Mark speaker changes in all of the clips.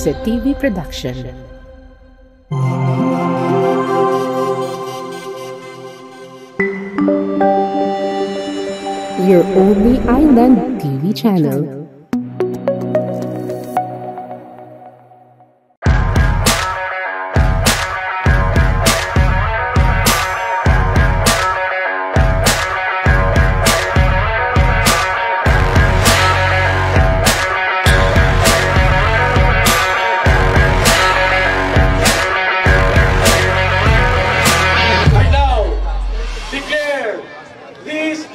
Speaker 1: Jose TV Production. Your only island TV channel.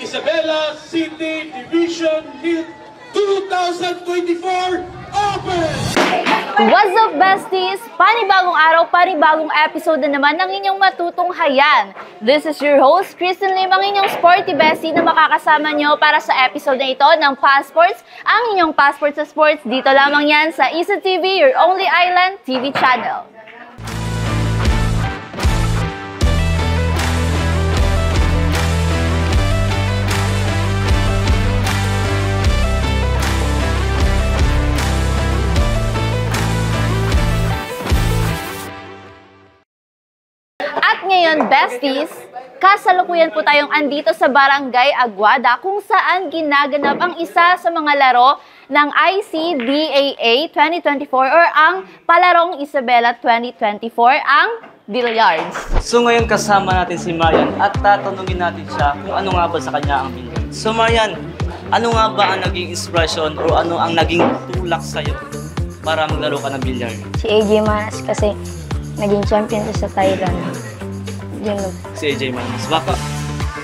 Speaker 2: Isabela City Division League 2024 Open!
Speaker 3: What's up, besties? Panibagong araw, panibagong episode na naman ng inyong matutunghayan. This is your host, Kristen Lim, ang inyong sporty bestie na makakasama nyo para sa episode na ito ng Passports, ang inyong passport sa sports. Dito lamang yan sa Isa TV, your only island TV channel. At ngayon, besties, kasalukuyan po tayong andito sa Barangay Aguada kung saan ginaganap ang isa sa mga laro ng ICDAA 2024 or ang Palarong Isabela 2024, ang billiards.
Speaker 4: So ngayon kasama natin si Marian at tatanungin natin siya kung ano nga ba sa kanya ang billiards. So Marian, ano nga ba ang naging inspiration o ano ang naging tulak sa'yo para maglaro ka ng billiard?
Speaker 5: Si AJ Manas kasi naging champion siya sa Thailand. Yun.
Speaker 4: Si AJ Manas. Baka?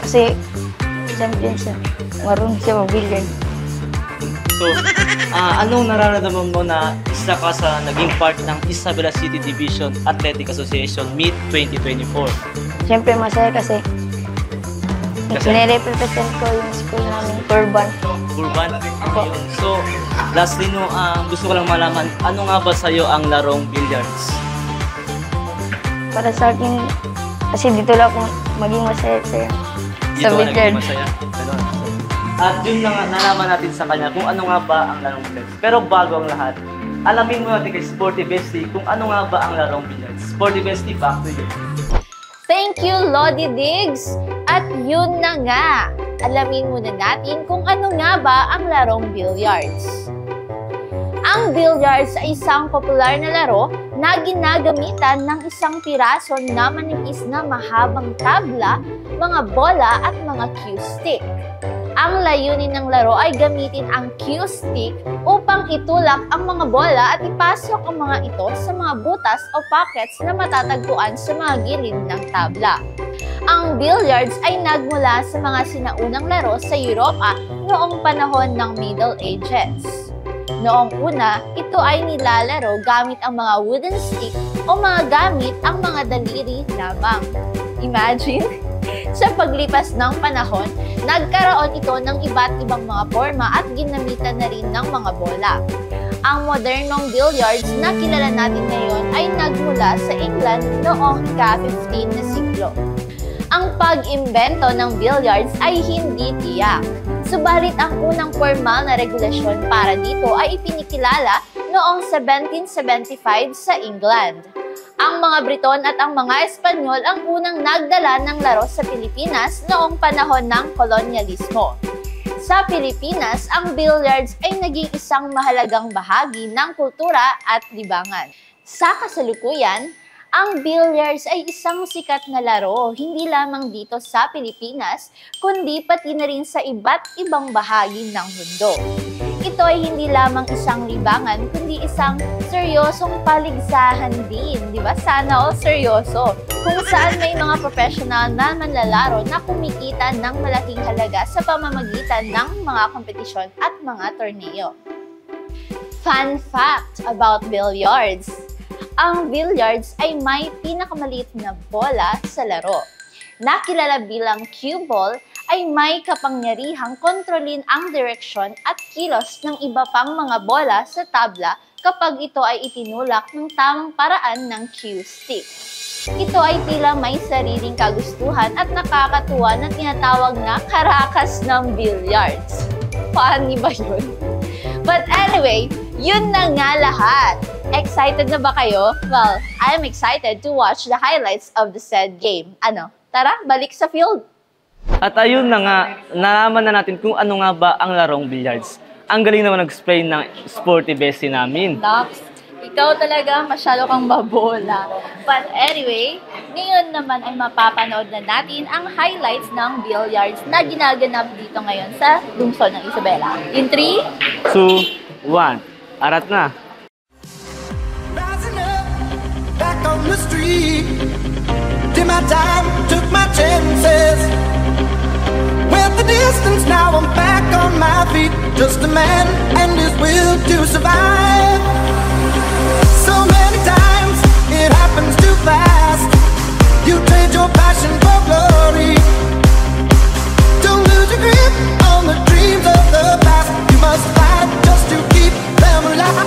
Speaker 5: Kasi champion siya. Marunong siya mag-billiard.
Speaker 4: So, anong nararamdaman mo na isa ka sa naging part ng Isabela City Division Athletic Association Meet 2024?
Speaker 5: Siyempre masaya kasi nire-represent ko yung school namin, Urban.
Speaker 4: Urban? Yun. So, lastly no, gusto ko lang malaman, ano nga ba sa'yo ang larong billiards?
Speaker 5: Para sa akin, kasi dito lang akong maging masaya sa billiard.
Speaker 4: Masaya. At yun lang nalaman natin sa kanya kung ano nga ba ang larong billiards. Pero bago ang lahat, alamin mo natin kay Sporty Bestie kung ano nga ba ang larong billiards. Sporty Bestie, back to you.
Speaker 3: Thank you, Lodi Diggs! At yun na nga, alamin muna natin kung ano nga ba ang larong billiards. Ang billiards ay isang popular na laro na ginagamitan ng isang piraso na manipis na mahabang tabla, mga bola at mga cue stick. Ang layunin ng laro ay gamitin ang cue stick upang itulak ang mga bola at ipasok ang mga ito sa mga butas o pockets na matatagpuan sa mga gilid ng tabla. Ang billiards ay nagmula sa mga sinaunang laro sa Europa noong panahon ng Middle Ages. Noong una, ito ay nilalaro gamit ang mga wooden stick o mga gamit ang mga daliri lamang. Imagine, sa paglipas ng panahon, nagkaroon ito ng iba't ibang mga forma at ginamitan na rin ng mga bola. Ang modernong billiards na kilala natin ngayon ay nagmula sa England noong ika-15 na siglo. Ang pag-imbento ng billiards ay hindi tiyak. Subalit ang unang formal na regulasyon para dito ay ipinikilala noong 1775 sa England. Ang mga Briton at ang mga Espanyol ang unang nagdala ng laro sa Pilipinas noong panahon ng kolonyalismo. Sa Pilipinas, ang billiards ay naging isang mahalagang bahagi ng kultura at libangan. Sa kasalukuyan, ang billiards ay isang sikat na laro, hindi lamang dito sa Pilipinas, kundi pati na rin sa iba't ibang bahagi ng mundo. Ito ay hindi lamang isang libangan, kundi isang seryosong paligsahan din, di ba? Sana all seryoso, kung saan may mga professional na manlalaro na kumikita ng malaking halaga sa pamamagitan ng mga kompetisyon at mga torneo. Fun fact about billiards. Ang billiards ay may pinakamaliit na bola sa laro. Nakilala bilang cue ball ay may kapangyarihang kontrolin ang direksyon at kilos ng iba pang mga bola sa tabla kapag ito ay itinulak ng tamang paraan ng cue stick. Ito ay tila may sariling kagustuhan at nakakatuwa na tinatawag na karakas ng billiards. Paano ba yun? But anyway, Yun na nga lahat. Excited na ba kayo? Well, I'm excited to watch the highlights of the said game. Ano? Tara, balik sa field.
Speaker 4: At ayun na nga, nalaman na natin kung ano nga ba ang larong billiards. Ang galing naman nag-explain ng sporty bestie namin.
Speaker 3: Dax, ikaw talaga masyado kang babola. But anyway, ngayon naman ay mapapanood na natin ang highlights ng billiards na ginaganap dito ngayon sa lungsod ng Isabela. In 3,
Speaker 4: 2, 1, arat na!
Speaker 6: Rising up, back on the street. Did my time, took my chances. Went the distance, now I'm back on my feet. Just a man and his will to survive. So many times, it happens too fast. You trade your passion for glory. Don't lose your grip on the dreams of the past. You must fight just to keep them alive.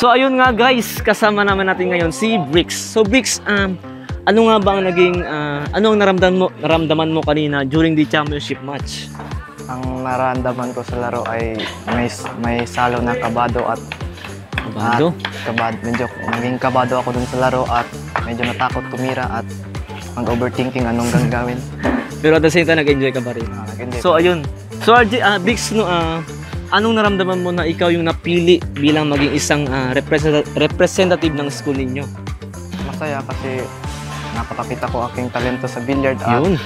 Speaker 4: So ayun nga guys, kasama naman natin ngayon si Bricks. So Bricks, ano nga ba ang naging, ano ang naramdaman mo kanina during the championship match?
Speaker 7: Ang nararamdaman ko sa laro ay may salo na kabado at
Speaker 4: Kabado?
Speaker 7: medyo naging kabado ako dun sa laro at medyo natakot tumira at mag-overthinking anong gagawin.
Speaker 4: Pero at the same time, nag-enjoy ka pa rin.
Speaker 7: Nag-enjoy.
Speaker 4: So ayun. So RJ, Bricks, no, anong naramdaman mo na ikaw yung napili bilang maging isang representative ng school ninyo?
Speaker 7: Masaya kasi napapakita ko aking talento sa billiard
Speaker 4: Yun.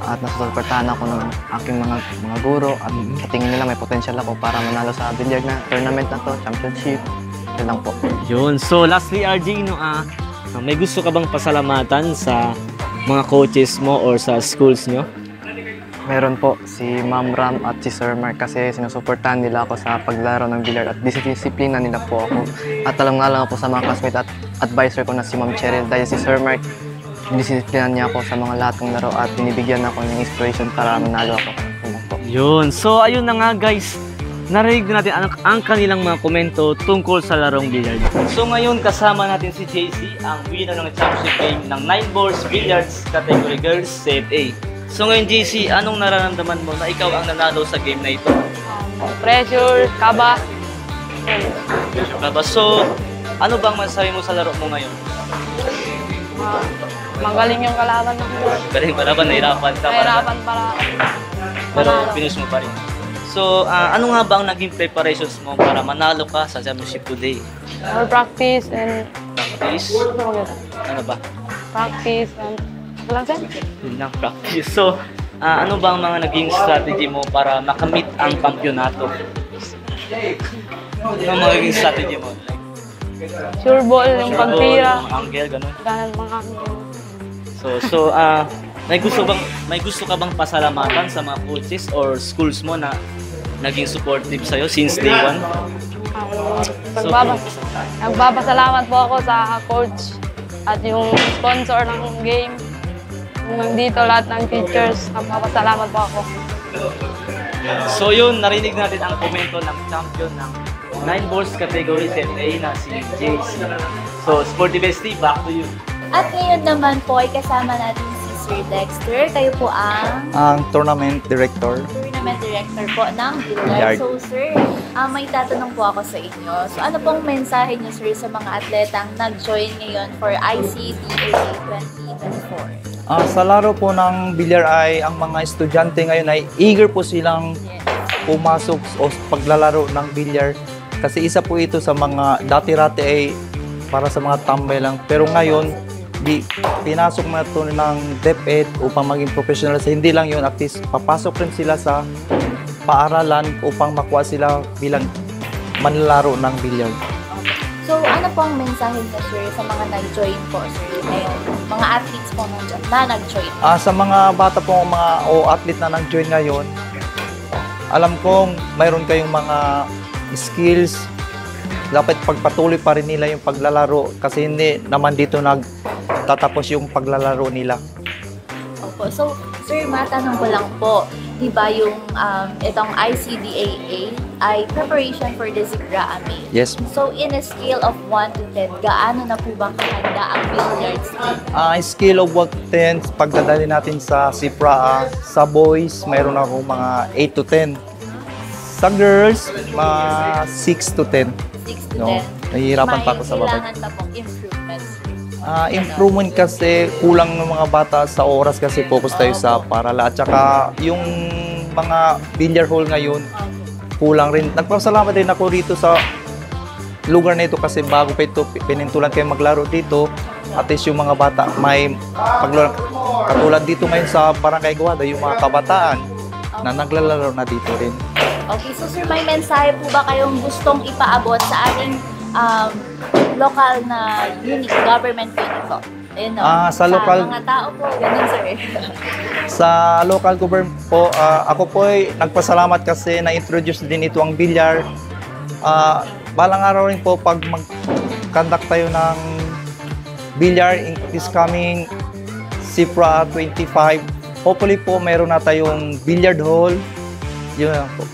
Speaker 7: at nasusuportahan ako ng aking mga guro at sa tingin nila may potential ako para manalo sa billiard na tournament na to, championship. Yun lang po.
Speaker 4: Yun. So lastly RJ, no, may gusto ka bang pasalamatan sa mga coaches mo or sa schools nyo?
Speaker 7: Meron po si Ma'am Ram at si Sir Mark kasi sinusuportahan nila ako sa paglaro ng billiard at disiplina nila po ako. At alam po sa mga classmates at advisor ko na si Ma'am Cheryl dahil si Sir Mark, disiplina niya ako sa mga lahat ng laro at binibigyan ako ng inspiration para manalo ako.
Speaker 4: Yun. So ayun na nga guys, narinig natin ang kanilang mga komento tungkol sa larong billiard. So ngayon kasama natin si JC, ang winner ng championship game ng 9 balls billiards category girls set A. So ngayon JC, anong nararamdaman mo na ikaw ang nanalo sa game na ito?
Speaker 5: Pressure, kaba.
Speaker 4: So ano bang masasabi mo sa laro mo ngayon?
Speaker 5: Magaling yung kalaban ng
Speaker 4: Galing pala ba, nahirapan ka
Speaker 5: Nahirapan para
Speaker 4: pero finish mo pa rin. So ano nga ba ang naging preparations mo para manalo ka sa championship today?
Speaker 5: more practice and
Speaker 4: Practice? Ano ba?
Speaker 5: practice and lang sir.
Speaker 4: Yun lang, practice. So, ano ba ang mga naging strategy mo para makamit ang kampyonato? Ano ang mga naging strategy mo?
Speaker 5: Sure ball, yung pagtira.
Speaker 4: Yung angle, gano'n.
Speaker 5: Ganun mga
Speaker 4: So, may gusto ka bang pasalamatan sa mga coaches or schools mo na naging supportive sa'yo since day one?
Speaker 5: Nagpapasalamat po ako sa coach at yung sponsor ng game. Nandito lahat ng teachers, nagpapasalamat po ako.
Speaker 4: So yun, narinig natin ang komento ng champion ng 9 balls category set A na si JC. So, Sporty Bestie, back to you.
Speaker 3: At ngayon naman po ay kasama natin si Sir Dexter. Kayo po ang
Speaker 8: tournament director.
Speaker 3: tournament director po ng billiard.
Speaker 8: Billiard.
Speaker 3: So sir, may tatanong po ako sa inyo. So ano pong mensahe niyo sir sa mga atletang nag-join ngayon for ICDA 2024?
Speaker 8: Sa laro po ng bilyar ay ang mga estudyante ngayon ay eager po silang pumasok o paglalaro ng bilyar. Kasi isa po ito sa mga dati-rati ay para sa mga tambay lang. Pero ngayon, pinasok na ito ng DepEd upang maging professional. Kasi hindi lang yun, at least papasok rin sila sa paaralan upang makuha sila bilang manlalaro ng bilyar.
Speaker 3: So, ano po ang mensahe niyo, sir, sa mga nag-join po, sir, ngayon? Mga athletes po na nag-join.
Speaker 8: Sa mga bata po, athlete na nag-join ngayon, alam kong mayroon kayong mga skills. Dapat pagpatuloy pa rin nila yung paglalaro kasi hindi naman dito nagtatapos yung paglalaro nila.
Speaker 3: Opo. So, sir, matanong ko lang po, di ba yung itong ICDAA ay preparation for the Zigrami?
Speaker 8: Yes.
Speaker 3: So, in a scale of 1 to 10, gaano na po ba kahanda ang billiards team?
Speaker 8: Scale of 1 to 10, pagdadali natin sa SIPRA, sa boys, mayroon ako mga 8 to 10. Sa girls, mga 6 to 10.
Speaker 3: 6 to 10.
Speaker 8: No? Nahihirapan pa ako sa babae.
Speaker 3: Kailangan pa pong improvement.
Speaker 8: Improvement kasi kulang ng mga bata sa oras kasi focus tayo sa paral. At saka yung mga billiard hall ngayon, kulang rin. Nagpasalamat din ako rito sa lugar na ito kasi bago pa ito pinintulan kayo maglaro dito. At least yung mga bata may paglaro. Katulad dito ngayon sa Barangay Guada, yung mga kabataan na naglalaro na dito rin.
Speaker 3: Okay, so sir, may mensahe po ba kayong gustong ipaabot sa ating local na unit, government unit po? Ayun, no?
Speaker 8: Sa local,
Speaker 3: mga tao po, ganun sir.
Speaker 8: sa local government po, ako po ay nagpasalamat kasi na-introduce din ito ang bilyar. Balang araw rin po pag mag-conduct tayo ng bilyar in this coming SIPRA 25, hopefully po mayroon na tayong billiard hall. Yun lang po.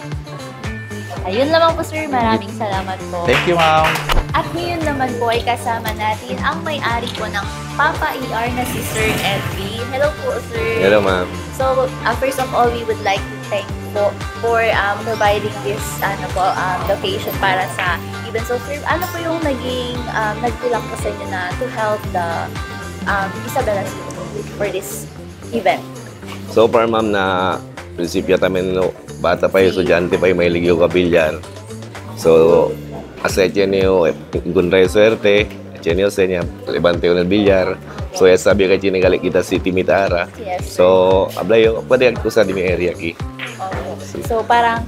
Speaker 3: Ayun lamang po sir, maraming salamat po.
Speaker 8: Thank you, ma'am.
Speaker 3: At ngayon naman po ay kasama natin ang may-ari po ng Papa ER na si Sir Edby. Hello po, sir.
Speaker 9: Hello, ma'am.
Speaker 3: So, first of all, we would like to thank po for providing this location para sa event. So, sir, ano po yung naging nagtulak po sa inyo na to help the Isabela City for this event?
Speaker 9: So far, ma'am, na prinsipyo tamin no, bata pa yung estudyante pa yung may ligyo kabilyan. So, aset yan yung gunray swerte, yan yung senya, libante yung bilyar. So, ya sabi kay chinigalik kita si Timitara.
Speaker 3: Yes.
Speaker 9: So, ablayo, pwede ako sa dimi area ki.
Speaker 3: Okay. So, parang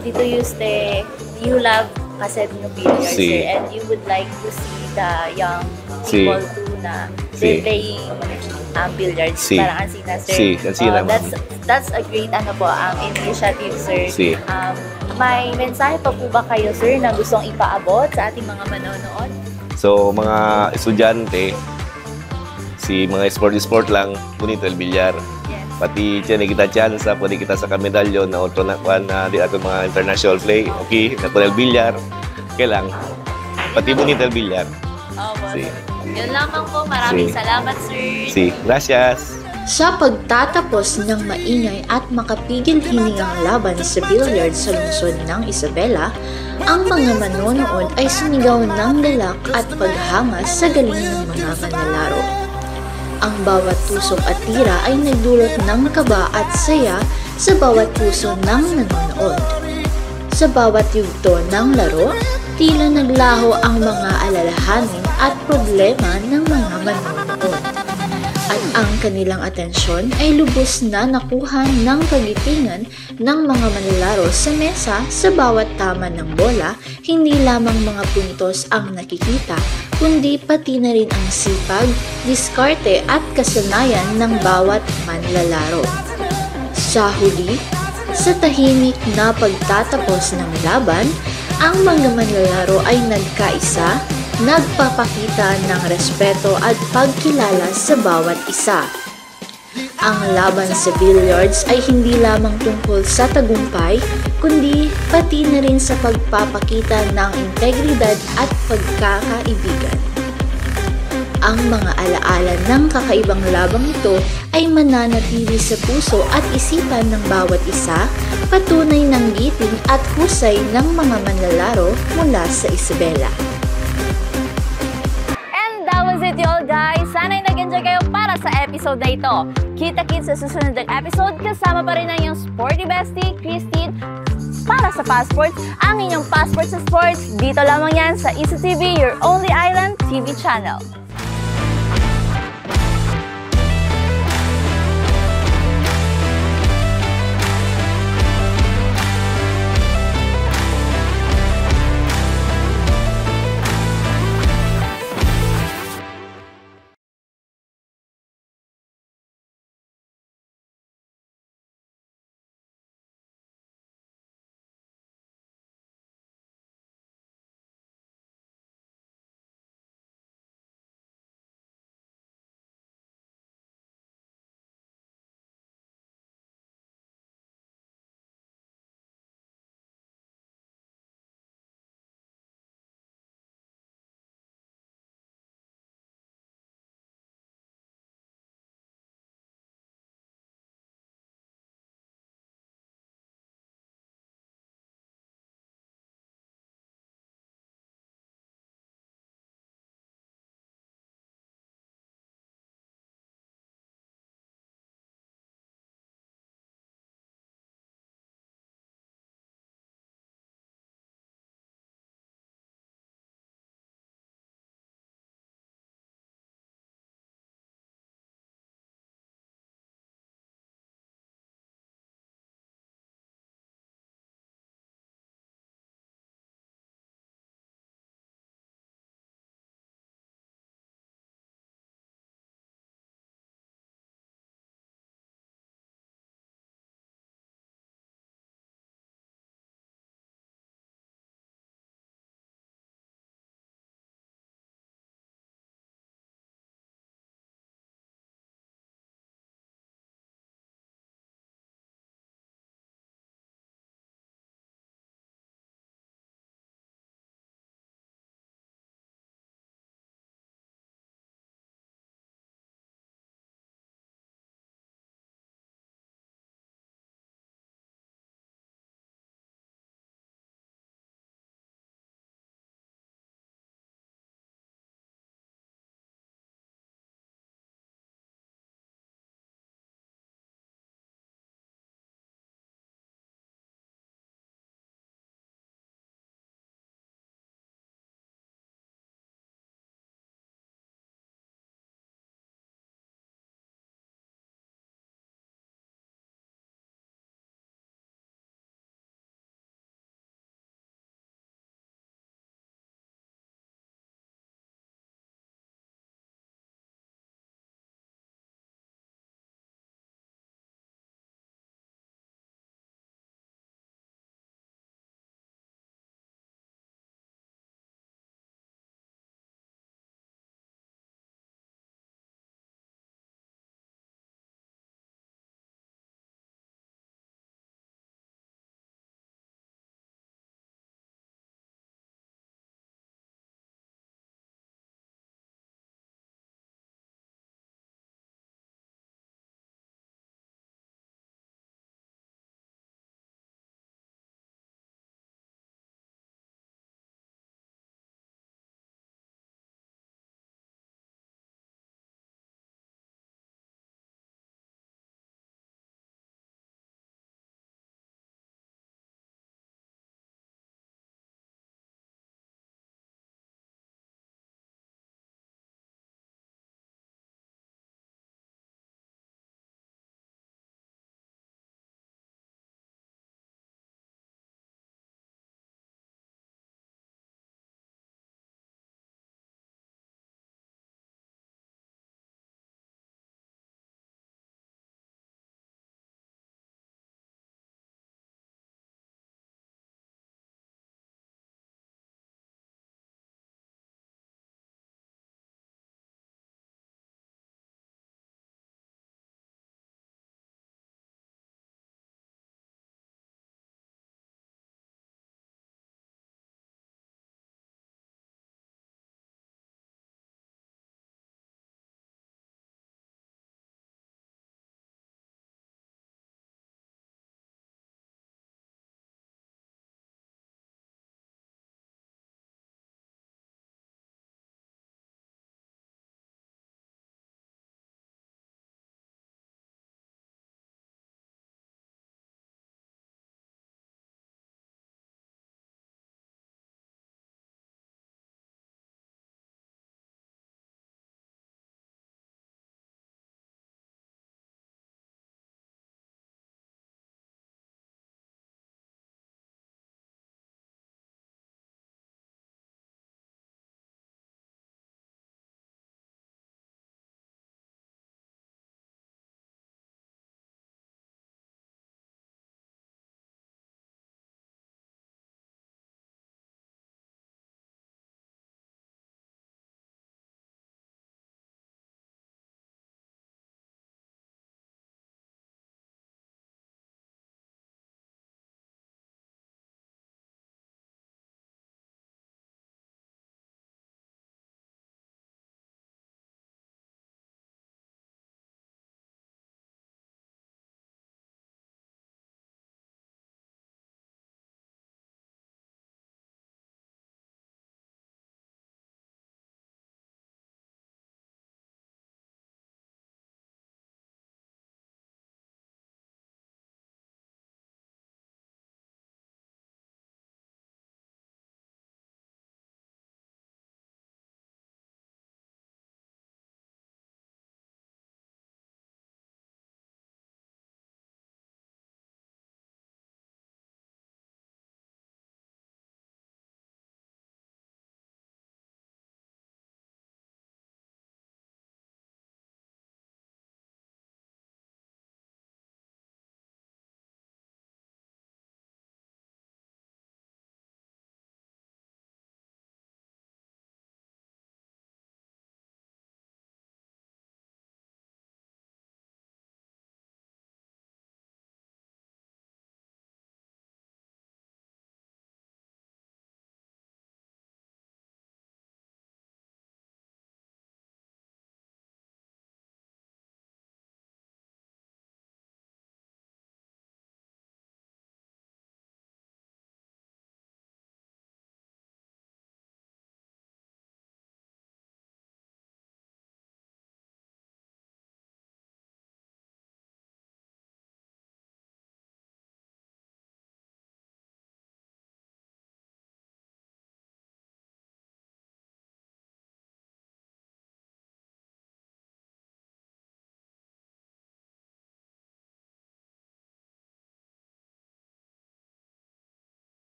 Speaker 3: dito you love kasi ng billiards, sir, and you would like to see the young people too na they're playing billiards. Parang ansina, sir. That's a great initiative, sir. May mensahe pa po ba kayo, sir, na gustong ipaabot sa ating mga manonood?
Speaker 9: So, mga estudyante, mga sport lang, punito el bilyar.
Speaker 3: Yes.
Speaker 9: Pati dyan, kita chance, pwede kita sa kamedalyon na auto na di ato mga international play. Okay, na el bilyar. Kailang, pati punito el bilyar.
Speaker 3: Yun lamang po. Maraming salamat, sir.
Speaker 9: Gracias.
Speaker 10: Sa pagtatapos ng maingay at makapigil-hiningang laban sa billiard sa lungsod ng Isabela, ang mga manonood ay sumigaw ng galak at paghanga sa galing ng mga manlalaro. Ang bawat tusok at tira ay nagdulot ng kaba at saya sa bawat puso ng nanonood. Sa bawat yugto ng laro, tila naglaho ang mga alalahanin at problema ng mga manonood. At ang kanilang atensyon ay lubos na nakuha ng kagitingan ng mga manlalaro sa mesa sa bawat tama ng bola. Hindi lamang mga puntos ang nakikita, kundi pati na rin ang sipag, diskarte at kasanayan ng bawat manlalaro. Sa huli, sa tahimik na pagtatapos ng laban, ang mga manlalaro ay nagkaisa, nagpapakita ng respeto at pagkilala sa bawat isa. Ang laban sa billiards ay hindi lamang tungkol sa tagumpay, kundi pati na rin sa pagpapakita ng integridad at pagkakaibigan. Ang mga alaala ng kakaibang labang ito ay mananatili sa puso at isipan ng bawat isa, patunay ng giting at husay ng mga manlalaro mula sa Isabela.
Speaker 3: It all, guys. Sana'y nag-enjoy kayo para sa episode na ito. Kita-kits sa susunod na episode, kasama pa rin ang iyong sporty bestie, Christine, para sa Passports, ang inyong passport sa sports. Dito lamang yan sa ECTV, your only island TV channel.